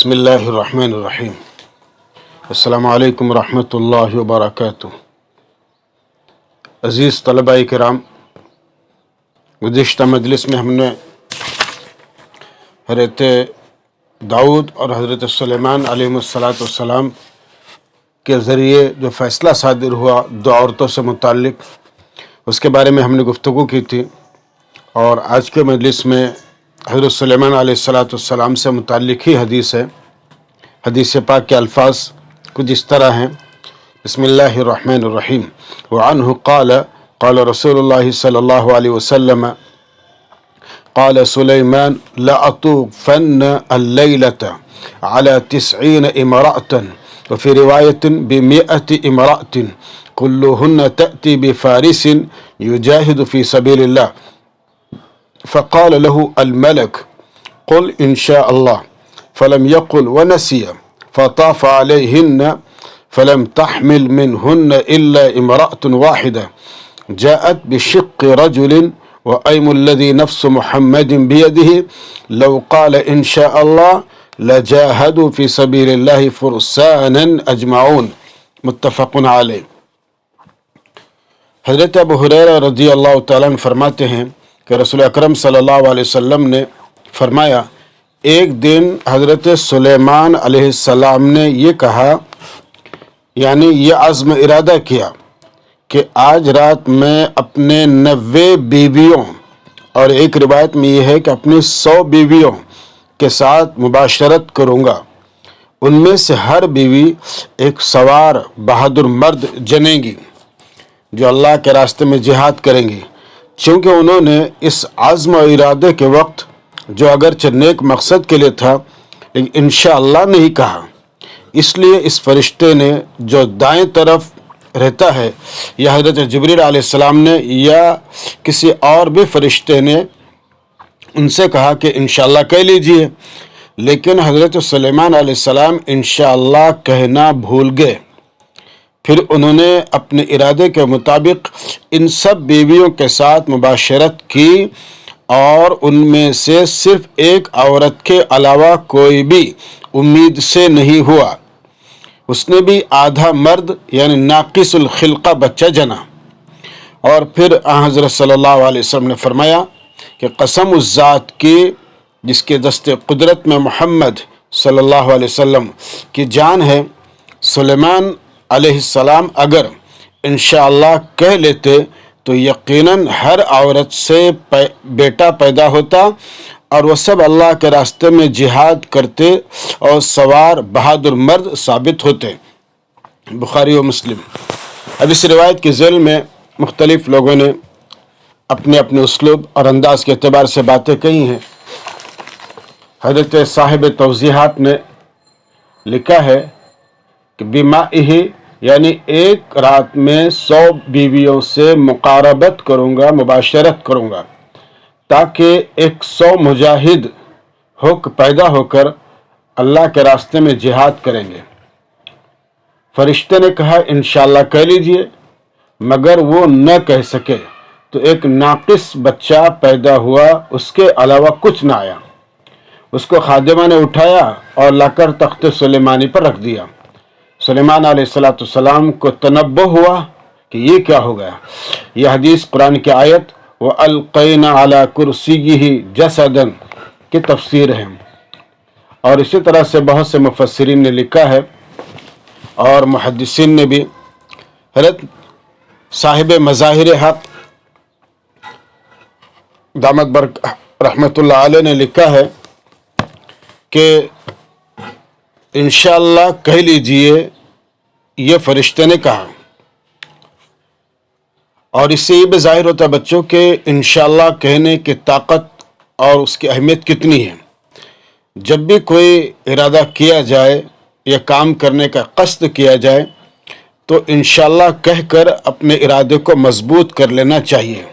بسم اللہ الرحمن الرحیم۔ السلام علیکم ورحمۃ اللہ وبرکاتہ۔ عزیز طلباء کرام، گزشتہ مجلس میں ہم نے حضرت داؤد اور حضرت سلیمان علیہ السلام کے ذریعے جو فیصلہ صادر ہوا دو عورتوں سے متعلق، اس کے بارے میں ہم نے گفتگو کی تھی، اور آج کے مجلس میں حضرت سلیمان علیہ السلام سے متعلق ہی حدیث ہے۔ حدیث پاک کے الفاظ کچھ اس طرح ہیں۔ بسم اللہ الرحمن الرحیم۔ وعنہ قال قال رسول اللہ صلی اللہ علیہ وسلم قال سلیمان لأطوفن الليلة على 90 امرأة وفي رواية ب100 امرأة كلهن تأتي بفارس يجاهد في سبيل الله، فقال له الملك قل إن شاء الله، فلم يقل ونسي، فطاف عليهن فلم تحمل منهن إلا امرأة واحدة جاءت بشق رجل وأيم الذي نفس محمد بيده لو قال إن شاء الله لجاهدوا في سبيل الله فرسانا أجمعون، متفق علیہ۔ حضرت ابو ہریرہ رضی اللہ تعالیٰ عنہ فرماتے ہیں کہ رسول اکرم صلی اللہ علیہ وسلم نے فرمایا، ایک دن حضرت سلیمان علیہ السلام نے یہ کہا، یعنی یہ عزم ارادہ کیا کہ آج رات میں اپنے 90 بیویوں، اور ایک روایت میں یہ ہے کہ اپنی 100 بیویوں کے ساتھ مباشرت کروں گا، ان میں سے ہر بیوی ایک سوار بہادر مرد جنیں گی جو اللہ کے راستے میں جہاد کریں گی، چونکہ انہوں نے اس عزم و ارادے کے وقت جو اگرچہ نیک مقصد کے لیے تھا لیکن انشاءاللہ نہیں کہا، اس لیے اس فرشتے نے جو دائیں طرف رہتا ہے، یا حضرت جبریل علیہ السلام نے یا کسی اور بھی فرشتے نے ان سے کہا کہ انشاءاللہ کہہ لیجئے، لیکن حضرت سلیمان علیہ السلام انشاءاللہ کہنا بھول گئے۔ پھر انہوں نے اپنے ارادے کے مطابق ان سب بیویوں کے ساتھ مباشرت کی، اور ان میں سے صرف ایک عورت کے علاوہ کوئی بھی امید سے نہیں ہوا، اس نے بھی آدھا مرد یعنی ناقص الخلقہ بچہ جنا۔ اور پھر حضرت صلی اللہ علیہ وسلم نے فرمایا کہ قسم اس ذات کی جس کے دست قدرت میں محمد صلی اللہ علیہ وسلم کی جان ہے، سلیمان علیہ السلام اگر انشاءاللہ کہہ لیتے تو یقیناً ہر عورت سے بیٹا پیدا ہوتا، اور وہ سب اللہ کے راستے میں جہاد کرتے اور سوار بہادر مرد ثابت ہوتے۔ بخاری و مسلم۔ اب اس روایت کے ذیل میں مختلف لوگوں نے اپنے اپنے اسلوب اور انداز کے اعتبار سے باتیں کہی ہیں۔ حضرت صاحب توضیحات نے لکھا ہے کہ بمائہ، یعنی ایک رات میں 100 بیویوں سے مقاربت کروں گا، مباشرت کروں گا، تاکہ 100 مجاہد پیدا ہو کر اللہ کے راستے میں جہاد کریں گے۔ فرشتے نے کہا انشاءاللہ کہہ لیجئے، مگر وہ نہ کہہ سکے تو ایک ناقص بچہ پیدا ہوا، اس کے علاوہ کچھ نہ آیا۔ اس کو خادمہ نے اٹھایا اور لا کر تخت سلیمانی پر رکھ دیا۔ سلیمان علیہ السلام کو تنبہ ہوا کہ یہ کیا ہو گیا۔ یہ حدیث قرآن کی آیت وَأَلْقَيْنَا عَلَى كُرْسِيِّهِ جَسَدًا کی تفسیر ہے، اور اسی طرح سے بہت سے مفسرین نے لکھا ہے اور محدثین نے بھی۔ حضرت صاحب مظاہر حق دامت رحمت اللہ علیہ نے لکھا ہے کہ انشاءاللہ کہہ لیجئے، یہ فرشتے نے کہا، اور اس سے یہ بھی ظاہر ہوتا ہے بچوں کہ انشاءاللہ کہنے کی طاقت اور اس کی اہمیت کتنی ہے۔ جب بھی کوئی ارادہ کیا جائے یا کام کرنے کا قصد کیا جائے تو انشاءاللہ کہہ کر اپنے ارادے کو مضبوط کر لینا چاہیے۔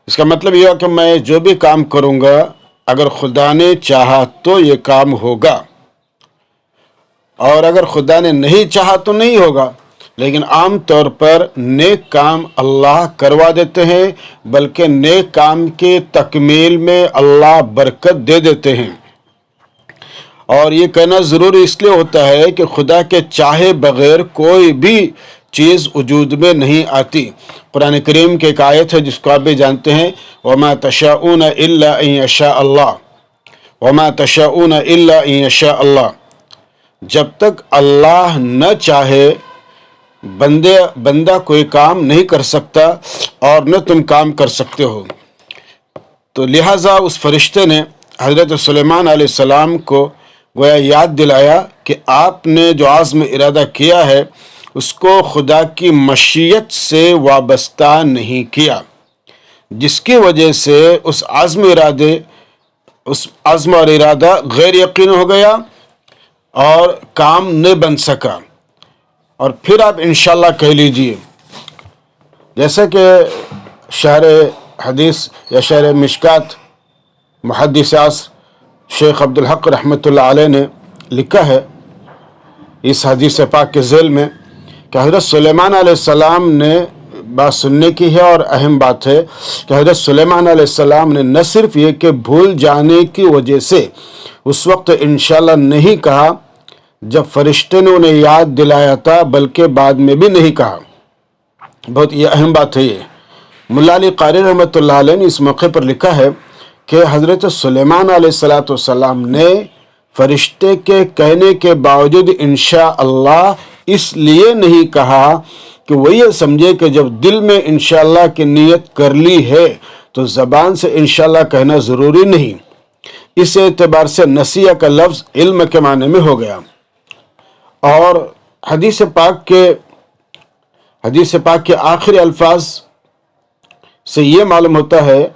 اس کا مطلب یہ ہے کہ میں جو بھی کام کروں گا اگر خدا نے چاہا تو یہ کام ہوگا، اور اگر خدا نے نہیں چاہا تو نہیں ہوگا۔ لیکن عام طور پر نیک کام اللہ کروا دیتے ہیں، بلکہ نیک کام کے تکمیل میں اللہ برکت دے دیتے ہیں۔ اور یہ کہنا ضروری اس لیے ہوتا ہے کہ خدا کے چاہے بغیر کوئی بھی چیز وجود میں نہیں آتی۔ قرآن کریم کی ایک آیت ہے جس کو آپ بھی جانتے ہیں، وَمَا تَشَاءُونَ إِلَّا أَن يَشَاءَ اللَّهُ وَمَا تَشَاءُونَ إِلَّا أَن يَشَاءَ اللَّهُ۔ جب تک اللہ نہ چاہے بندہ کوئی کام نہیں کر سکتا اور نہ تم کام کر سکتے ہو۔ تو لہٰذا اس فرشتے نے حضرت سلیمان علیہ السلام کو گویا یاد دلایا کہ آپ نے جو عزم ارادہ کیا ہے اس کو خدا کی مشیت سے وابستہ نہیں کیا، جس کی وجہ سے اس عزم اور ارادہ غیر یقین ہو گیا اور کام نہیں بن سکا۔ اور پھر آپ انشاءاللہ کہہ لیجئے، جیسا کہ شرح حدیث یا شرح مشکات محدث عصر شیخ عبدالحق رحمۃ اللہ علیہ نے لکھا ہے اس حدیث پاک کے ذیل میں کہ حضرت سلیمان علیہ السلام نے بات سننے کی ہے، اور اہم بات ہے کہ حضرت سلیمان علیہ السلام نے نہ صرف یہ کہ بھول جانے کی وجہ سے اس وقت انشاءاللہ نہیں کہا جب فرشتے نے انہیں یاد دلایا تھا، بلکہ بعد میں بھی نہیں کہا۔ بہت یہ اہم بات ہے۔ یہ ملا علی قاری رحمۃ اللہ علیہ نے اس موقع پر لکھا ہے کہ حضرت سلیمان علیہ السلام نے فرشتے کے کہنے کے باوجود انشاءاللہ اس لیے نہیں کہا کہ وہ یہ سمجھے کہ جب دل میں انشاءاللہ کی نیت کر لی ہے تو زبان سے انشاءاللہ کہنا ضروری نہیں۔ اس اعتبار سے نسیہ کا لفظ علم کے معنی میں ہو گیا۔ اور حدیث پاک کے آخری الفاظ سے یہ معلوم ہوتا ہے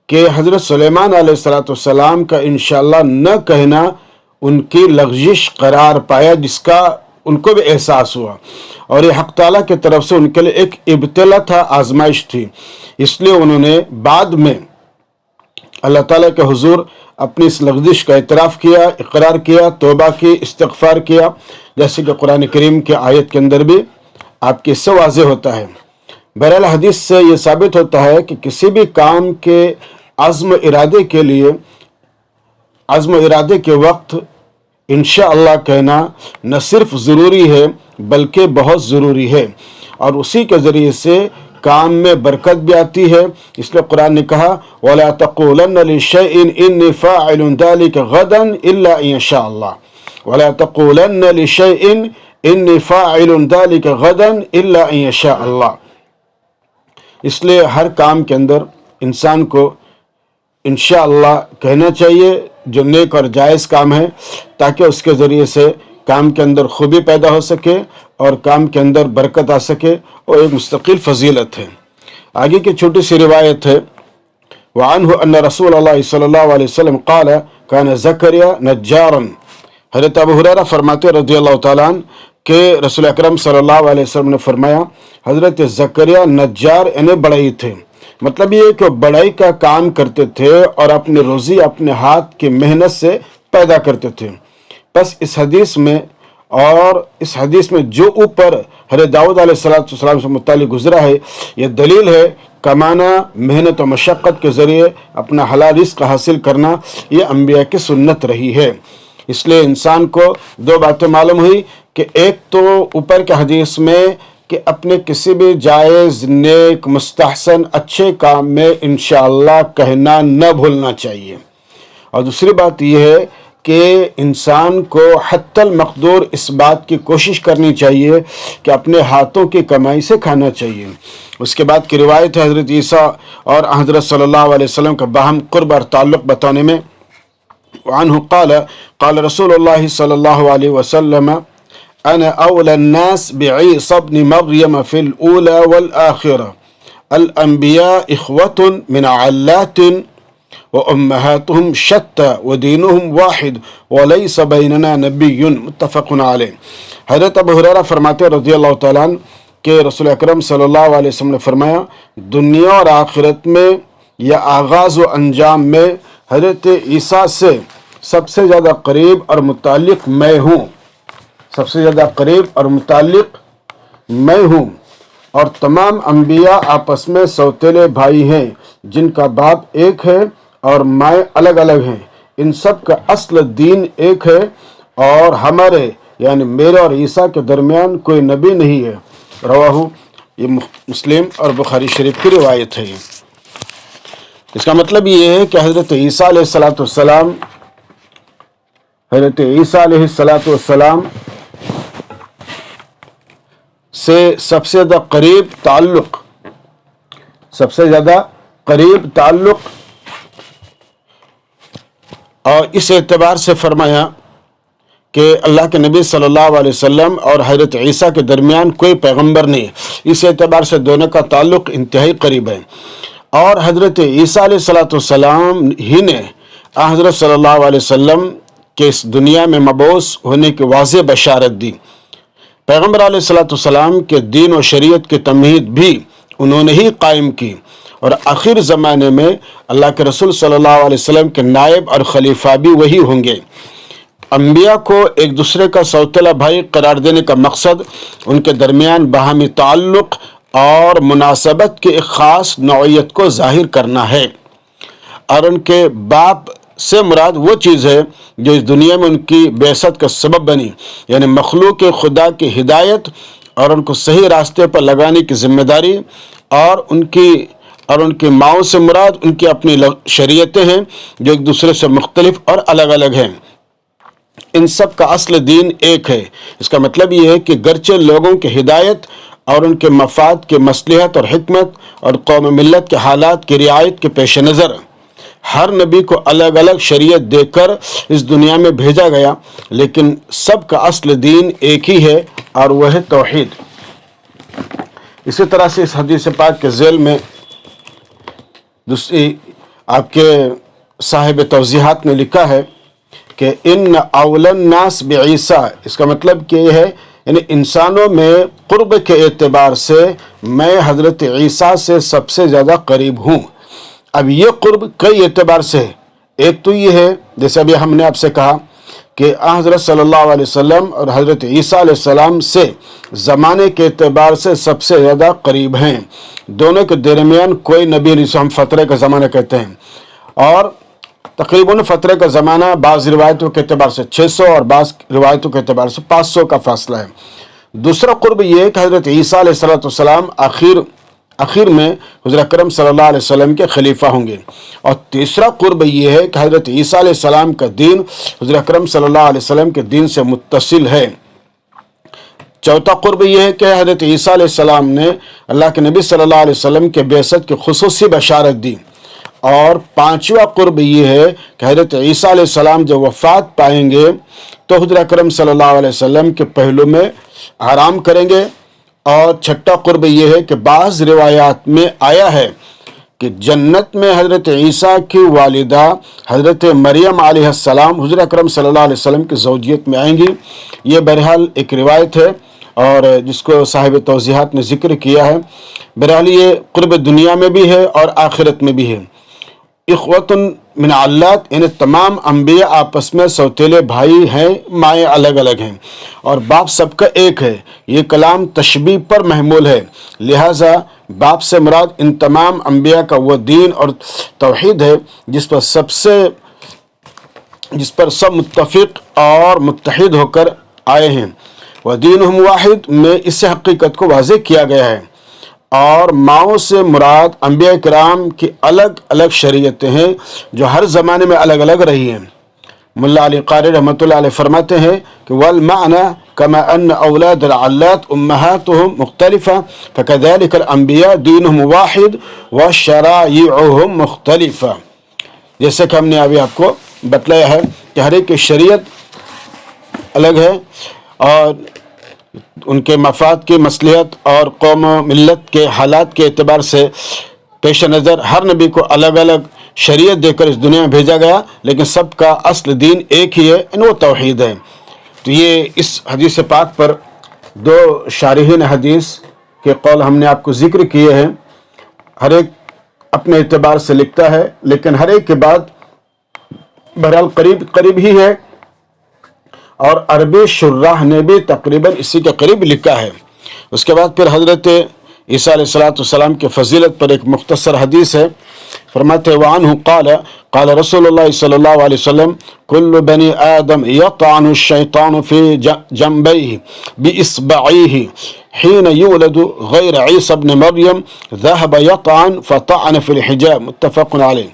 کہ حضرت سلیمان علیہ السلام کا انشاءاللہ نہ کہنا ان کی لغزش قرار پایا، جس کا ان کو بھی احساس ہوا، اور یہ حق تعالیٰ کی طرف سے ان کے لیے ایک ابتلا تھا، آزمائش تھی۔ اس لیے انہوں نے بعد میں اللہ تعالیٰ کے حضور اپنی اس لغزش کا اعتراف کیا، اقرار کیا، توبہ کی، استغفار کیا، جیسے کہ قرآن کریم کے آیت کے اندر بھی آپ کے اس سے واضح ہوتا ہے۔ بہرحال حدیث سے یہ ثابت ہوتا ہے کہ کسی بھی کام کے عزم ارادے کے وقت انشاءاللہ کہنا نہ صرف ضروری ہے بلکہ بہت ضروری ہے، اور اسی کے ذریعے سے کام میں برکت بھی آتی ہے۔ اس لیے قرآن نے کہا وَلَا تَقُولَنَّ لِشَيْءٍ إِنِّي فَاعِلٌ ذَلِكَ غَدًا إِلَّا إِن يَشَاءَ اللَّهُ وَلَا تَقُولَنَّ لِشَيْءٍ إِنِّي فَاعِلٌ ذَلِكَ غَدًا إِلَّا إِن يَشَاءَ اللَّهُ۔ اس لیے ہر کام کے اندر انسان کو انشاءاللہ کہنا چاہیے جو نیک اور جائز کام ہے، تاکہ اس کے ذریعے سے کام کے اندر خوبی پیدا ہو سکے اور کام کے اندر برکت آ سکے، اور ایک مستقل فضیلت ہے۔ آگے کی چھوٹی سی روایت ہے، وعنہ ان رسول اللہ صلی اللہ علیہ وسلم قال کان زکریا نجارا۔ حضرت ابو ہریرہ فرماتے رضی اللہ تعالیٰ عنہ کہ رسول اکرم صلی اللہ علیہ وسلم نے فرمایا حضرت زکریا نجار یعنی بڑھئی تھے۔ مطلب یہ کہ وہ بڑھئی کا کام کرتے تھے اور اپنی روزی اپنے ہاتھ کی محنت سے پیدا کرتے تھے۔ بس اس حدیث میں جو اوپر حضرت داؤد علیہ السلام سے متعلق گزرا ہے، یہ دلیل ہے کمانا، محنت و مشقت کے ذریعے اپنا حلال رزق حاصل کرنا، یہ انبیاء کی سنت رہی ہے۔ اس لیے انسان کو دو باتیں معلوم ہوئی کہ ایک تو اوپر کے حدیث میں کہ اپنے کسی بھی جائز، نیک، مستحسن، اچھے کام میں انشاءاللہ کہنا نہ بھولنا چاہیے، اور دوسری بات یہ ہے کہ انسان کو حتی المقدور اس بات کی کوشش کرنی چاہیے کہ اپنے ہاتھوں کی کمائی سے کھانا چاہیے۔ اس کے بعد کی روایت ہے حضرت عیسیٰ اور حضرت صلی اللہ علیہ وسلم کا باہم قرب اور تعلق بتانے میں، وعنہ قال رسول اللہ صلی اللہ علیہ وسلم انا اول الناس بعیسی ابن مریم فی الاولى والآخرہ، الانبیاء اخوة من علات وأمهاتهم شتى ودينهم واحد وليس بيننا نبي، متفق علیہ۔ حضرت ابو ہریرہ فرماتے رضی اللہ تعالیٰ عنہ کہ رسول اکرم صلی اللہ علیہ وسلم نے فرمایا دنیا اور آخرت میں یا آغاز و انجام میں حضرت عیسیٰ سے سب سے زیادہ قریب اور متعلق میں ہوں، سب سے زیادہ قریب اور متعلق میں ہوں، اور تمام انبیاء آپس میں سوتیلے بھائی ہیں جن کا باپ ایک ہے اور مائیں الگ الگ ہیں، ان سب کا اصل دین ایک ہے، اور ہمارے یعنی میرے اور عیسیٰ کے درمیان کوئی نبی نہیں ہے۔ رواہ، یہ مسلم اور بخاری شریف کی روایت ہے۔ اس کا مطلب یہ ہے کہ حضرت عیسیٰ علیہ السلام سے سب سے زیادہ قریب تعلق اور اس اعتبار سے فرمایا کہ اللہ کے نبی صلی اللہ علیہ وسلم اور حضرت عیسیٰ کے درمیان کوئی پیغمبر نہیں ہے، اس اعتبار سے دونوں کا تعلق انتہائی قریب ہے۔ اور حضرت عیسیٰ علیہ السلام ہی نے حضرت صلی اللہ علیہ وسلم کے اس دنیا میں مبعوث ہونے کی واضح بشارت دی۔ پیغمبر علیہ السلام کے دین و شریعت کی تمہید بھی انہوں نے ہی قائم کی، اور آخر زمانے میں اللہ کے رسول صلی اللہ علیہ وسلم کے نائب اور خلیفہ بھی وہی ہوں گے۔ انبیاء کو ایک دوسرے کا سوتیلا بھائی قرار دینے کا مقصد ان کے درمیان باہمی تعلق اور مناسبت کی ایک خاص نوعیت کو ظاہر کرنا ہے، اور ان کے باپ سے مراد وہ چیز ہے جو اس دنیا میں ان کی بعثت کا سبب بنی، یعنی مخلوق خدا کی ہدایت اور ان کو صحیح راستے پر لگانے کی ذمہ داری، اور ان کی ماؤں سے مراد ان کی اپنی شریعتیں ہیں جو ایک دوسرے سے مختلف اور الگ الگ ہیں۔ ان سب کا اصل دین ایک ہے۔ اس کا مطلب یہ ہے کہ گرچہ لوگوں کی ہدایت اور ان کے مفاد کی مصلحت اور حکمت اور قوم ملت کے حالات کی رعایت کے پیش نظر ہر نبی کو الگ الگ شریعت دے کر اس دنیا میں بھیجا گیا، لیکن سب کا اصل دین ایک ہی ہے، اور وہ ہے توحید۔ اسی طرح سے اس حدیث پاک کے ذیل میں دوسری آپ کے صاحب توضیحات نے لکھا ہے کہ ان اول الناس بعیسیٰ، اس کا مطلب کہ یہ ہے یعنی انسانوں میں قرب کے اعتبار سے میں حضرت عیسیٰ سے سب سے زیادہ قریب ہوں۔ اب یہ قرب کئی اعتبار سے ہے۔ ایک تو یہ ہے جیسے ابھی ہم نے آپ سے کہا کہ حضرت صلی اللہ علیہ وسلم اور حضرت عیسیٰ علیہ السلام سے زمانے کے اعتبار سے سب سے زیادہ قریب ہیں، دونوں کے درمیان کوئی نبی نہیں، جسے ہم فترے کا زمانہ کہتے ہیں، اور تقریباً فترے کا زمانہ بعض روایتوں کے اعتبار سے 600 اور بعض روایتوں کے اعتبار سے 500 کا فاصلہ ہے۔ دوسرا قرب یہ ہے کہ حضرت عیسیٰ علیہ السلام آخر میں حضور اکرم صلی اللہ علیہ وسلم کے خلیفہ ہوں گے، اور تیسرا قرب یہ ہے کہ حضرت عیسیٰ علیہ السلام کا دین حضور اکرم صلی اللہ علیہ وسلم کے دین سے متصل ہے۔ چوتھا قرب یہ ہے کہ حضرت عیسیٰ علیہ السلام نے اللہ کے نبی صلی اللہ علیہ وسلم کے بعثت کی خصوصی بشارت دی، اور پانچواں قرب یہ ہے کہ حضرت عیسیٰ علیہ السلام جب وفات پائیں گے تو حضور اکرم صلی اللہ علیہ وسلم کے پہلو میں آرام کریں گے۔ اور چھٹا قرب یہ ہے کہ بعض روایات میں آیا ہے کہ جنت میں حضرت عیسیٰ کی والدہ حضرت مریم علیہ السلام حضور اکرم صلی اللہ علیہ وسلم کی زوجیت میں آئیں گی۔ یہ بہرحال ایک روایت ہے اور جس کو صاحب توضیحات نے ذکر کیا ہے۔ بہرحال یہ قرب دنیا میں بھی ہے اور آخرت میں بھی ہے۔ اخوۃ من علات، یعنی تمام انبیاء آپس میں سوتیلے بھائی ہیں، مائیں الگ الگ ہیں اور باپ سب کا ایک ہے۔ یہ کلام تشبیہ پر محمول ہے، لہٰذا باپ سے مراد ان تمام انبیاء کا وہ دین اور توحید ہے جس پر سب متفق اور متحد ہو کر آئے ہیں۔ وَدِينُهُمْ واحد میں اس حقیقت کو واضح کیا گیا ہے، اور ماؤں سے مراد انبیاء کرام کی الگ الگ شریعتیں ہیں جو ہر زمانے میں الگ الگ رہی ہیں۔ ملا علی قاری رحمۃ اللہ علیہ فرماتے ہیں کہ وَالْمَعْنَى كَمَا أَنَّ أَوْلَادَ الْعَلَّاتِ أُمَّهَاتُهُمْ مُخْتَلِفَةٌ فَكَذَلِكَ الْأَنْبِيَاءُ دِينُهُمْ وَاحِدٌ وَشَرَائِعُهُمْ مُخْتَلِفَةٌ، جیسے کہ ہم نے ابھی آپ کو بتلایا ہے کہ ہر ایک کی شریعت الگ ہے، اور ان کے مفاد کی مصلحت اور قوم و ملت کے حالات کے اعتبار سے پیش نظر ہر نبی کو الگ الگ شریعت دے کر اس دنیا میں بھیجا گیا، لیکن سب کا اصل دین ایک ہی ہے، وہ توحید ہے۔ تو یہ اس حدیث پاک پر دو شارحین حدیث کے قول ہم نے آپ کو ذکر کیے ہیں۔ ہر ایک اپنے اعتبار سے لکھتا ہے، لیکن ہر ایک کے بعد بہرحال قریب ہی ہے، اور عربی شراح نے بھی تقریباً اسی کے قریب لکھا ہے۔ اس کے بعد پھر حضرت عیسیٰ علیہ السلام کے فضیلت پر ایک مختصر حدیث ہے، فرماتے ہیں وعنہ قال قال رسول اللہ صلی اللہ علیہ وسلم کل بنی آدم یطعن الشیطان فی جنبیہ باصبعیہ حین یولد غیر عیسی ابن مریم ذہب یطعن فطعن فی الحجاب، متفق علیہ۔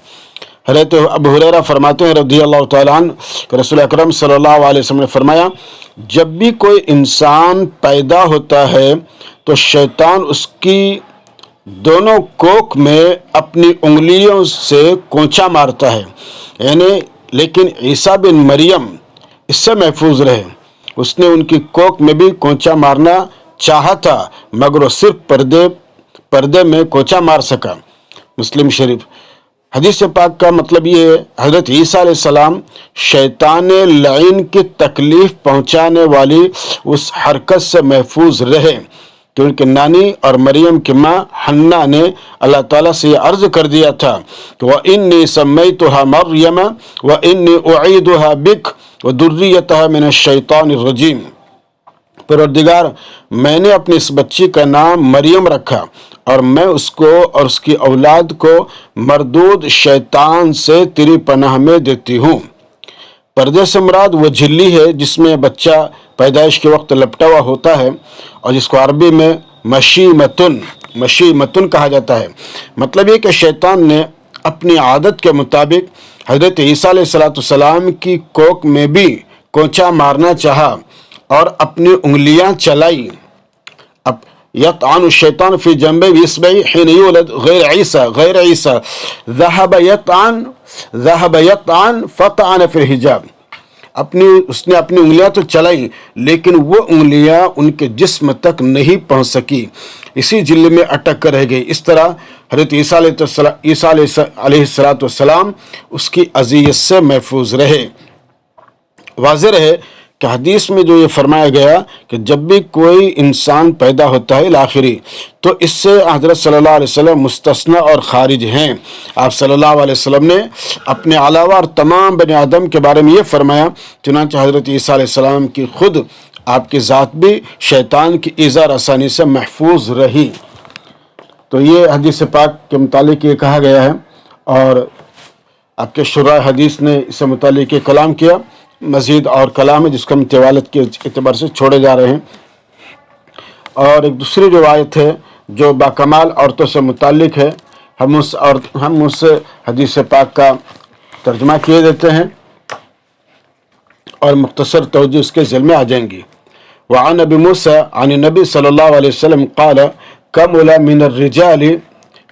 حضرت ابو ہریرہ فرماتے ہیں رضی اللہ تعالیٰ عنہ کہ رسول اکرم صلی اللہ علیہ وسلم نے فرمایا جب بھی کوئی انسان پیدا ہوتا ہے تو شیطان اس کی دونوں کوکھ میں اپنی انگلیوں سے کونچا مارتا ہے، یعنی لیکن عیسیٰ بن مریم اس سے محفوظ رہے، اس نے ان کی کوکھ میں بھی کونچا مارنا چاہا تھا مگر وہ صرف پردے میں کونچا مار سکا، مسلم شریف۔ حدیث پاک کا مطلب یہ ہے حضرت عیسیٰ علیہ السلام شیطان لعین کی تکلیف پہنچانے والی اس حرکت سے محفوظ رہے، کیونکہ نانی اور مریم کی ماں حنا نے اللہ تعالیٰ سے یہ عرض کر دیا تھا کہ وَإِنِّي سَمَّيْتُهَا مَرْيَمَ وَإِنِّي أُعِيدُهَا بِكَ وَذُرِّيَّتَهَا مِنَ الشَّيْطَانِ الرَّجِيمِ، پروردگار میں نے اپنی اس بچی کا نام مریم رکھا اور میں اس کو اور اس کی اولاد کو مردود شیطان سے تیری پناہ میں دیتی ہوں۔ پردے سے مراد وہ جھلی ہے جس میں بچہ پیدائش کے وقت لپٹا ہوا ہوتا ہے اور جس کو عربی میں مشیمتن کہا جاتا ہے۔ مطلب یہ کہ شیطان نے اپنی عادت کے مطابق حضرت عیسیٰ علیہ السلام کی کوکھ میں بھی کونچا مارنا چاہا اور اپنی انگلیاں چلائی۔ اب یطعن الشیطان فی جنبہ باصبعہ حین یولد غیر عیسی ذہب یطعن فطعن فی الحجاب، اس نے اپنی انگلیاں تو چلائی لیکن وہ انگلیاں ان کے جسم تک نہیں پہنچ سکی، اسی جلد میں اٹک کر رہ گئی۔ اس طرح حضرت عیسیٰ علیہ السلام اس کی اذیت سے محفوظ رہے۔ واضح رہے کہ حدیث میں جو یہ فرمایا گیا کہ جب بھی کوئی انسان پیدا ہوتا ہے الآخری تو اس سے حضرت صلی اللہ علیہ وسلم مستثنی اور خارج ہیں۔ آپ صلی اللہ علیہ وسلم نے اپنے علاوہ اور تمام بنی آدم کے بارے میں یہ فرمایا، چنانچہ حضرت عیسیٰ علیہ السلام کی خود آپ کی ذات بھی شیطان کی ایذا رسانی سے محفوظ رہی۔ تو یہ حدیث پاک کے متعلق یہ کہا گیا ہے، اور آپ کے شراح حدیث نے اس سے متعلق یہ کلام کیا۔ مزید اور کلام ہے جس کو ہم طوالت کے اعتبار سے چھوڑے جا رہے ہیں، اور ایک دوسری روایت ہے جو باکمال عورتوں سے متعلق ہے، ہم اس حدیث پاک کا ترجمہ کیے دیتے ہیں اور مختصر توجہ اس کے ذیل میں آ جائیں گی۔ وعن ابی موسیٰ عن النبی صلی اللہ علیہ وسلم قال کمل من الرجال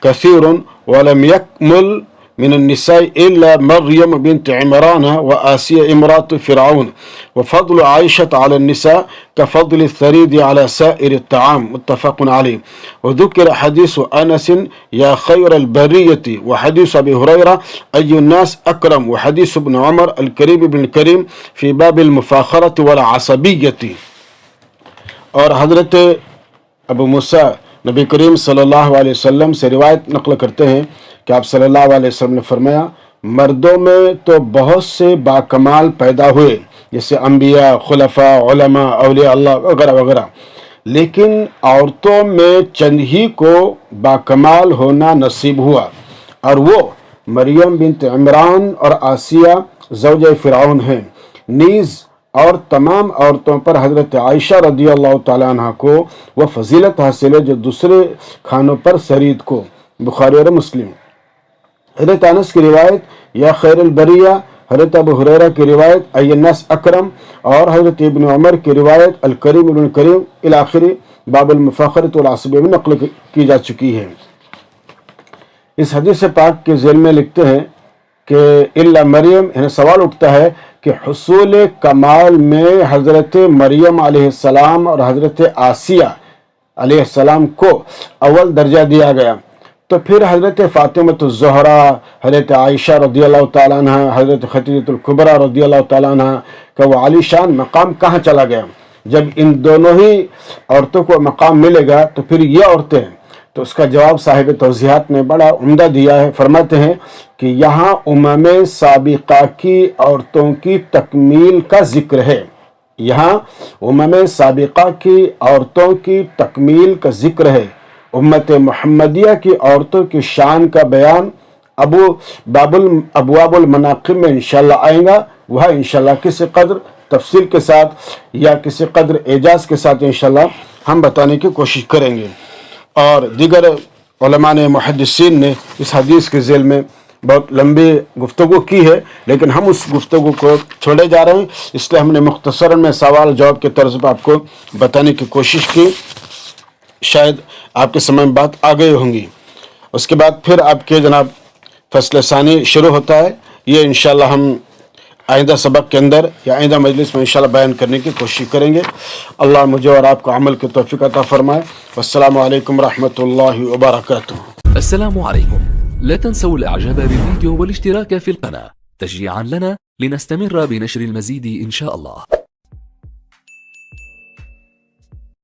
کثیر ولم یکمل من النساء إلا مريم بنت عمران وآسية امرأة فرعون وفضل عائشة على النساء كفضل الثريد على سائر الطعام، متفق عليه۔ وذكر حديث أنس يا خير البرية، وحديث أبي هريرة أي الناس أكرم، وحديث ابن عمر الكريم بن الكريم في باب المفاخرة والعصبية۔ اور حضرت ابو موسیٰ نبی کریم صلی اللہ علیہ وسلم سے روایت نقل کرتے ہیں کہ آپ صلی اللہ علیہ وسلم نے فرمایا مردوں میں تو بہت سے باکمال پیدا ہوئے جیسے انبیاء، خلفاء، علماء، اولیاء اللہ وغیرہ وغیرہ، لیکن عورتوں میں چند ہی کو باکمال ہونا نصیب ہوا، اور وہ مریم بنت عمران اور آسیہ زوجہ فرعون ہیں۔ نیز اور تمام عورتوں پر حضرت عائشہ رضی اللہ تعالیٰ عنہ کو وہ فضیلت حاصل ہے جو دوسرے کھانوں پر سرید کو، بخاری اور مسلم۔ حضرت انس کی روایت یا خیر البریہ، حضرت ابو ہریرہ کی روایت ای الناس اکرم، اور حضرت ابن عمر کی روایت الکریم ابن کریم الاخری باب المفاخرۃ والعصبیہ میں نقل کی جا چکی ہے۔ اس حدیث پاک کے ذیل میں لکھتے ہیں کہ الا مریم، یعنی سوال اٹھتا ہے کہ حصول کمال میں حضرت مریم علیہ السلام اور حضرت آسیہ علیہ السلام کو اول درجہ دیا گیا، تو پھر حضرت فاطمۃ الزہرا، حضرت عائشہ رضی اللہ تعالیٰ عنہ، حضرت خدیجہ الکبریٰ رضی اللہ تعالیٰ عنہ کا وہ عالی شان مقام کہاں چلا گیا؟ جب ان دونوں ہی عورتوں کو مقام ملے گا تو پھر یہ عورتیں ہیں؟ تو اس کا جواب صاحب توضیحات نے بڑا عمدہ دیا ہے۔ فرماتے ہیں کہ یہاں امم سابقہ کی عورتوں کی تکمیل کا ذکر ہے، یہاں امم سابقہ کی عورتوں کی تکمیل کا ذکر ہے، امت محمدیہ کی عورتوں کی شان کا بیان ابواب المناقب میں انشاءاللہ آئے گا. وہاں انشاءاللہ کسی قدر تفصیل کے ساتھ یا کسی قدر اعجاز کے ساتھ انشاءاللہ ہم بتانے کی کوشش کریں گے. اور دیگر علماء نے محدثین نے اس حدیث کے ذیل میں بہت لمبی گفتگو کی ہے، لیکن ہم اس گفتگو کو چھوڑے جا رہے ہیں، اس لیے ہم نے مختصراً میں سوال جواب کے طرز پر آپ کو بتانے کی کوشش کی. شاید آپ کے سمجھ میں بات آ گئی ہوں گی. اس کے بعد پھر آپ کے جناب فصل ثانی شروع ہوتا ہے. یہ انشاءاللہ ہم آئندہ سبق کے اندر یا آئندہ مجلس میں انشاءاللہ بیان کرنے کی کوشش کریں گے. اللہ مجھے اور آپ کو عمل کی توفیق عطا فرمائے. والسلام علیکم ورحمۃ اللہ وبرکاتہ. السلام عليكم. لا تنسوا الاعجاب بالفيديو والاشتراك في القناة تشجيعا لنا لنستمر بنشر المزيد إن شاء الله.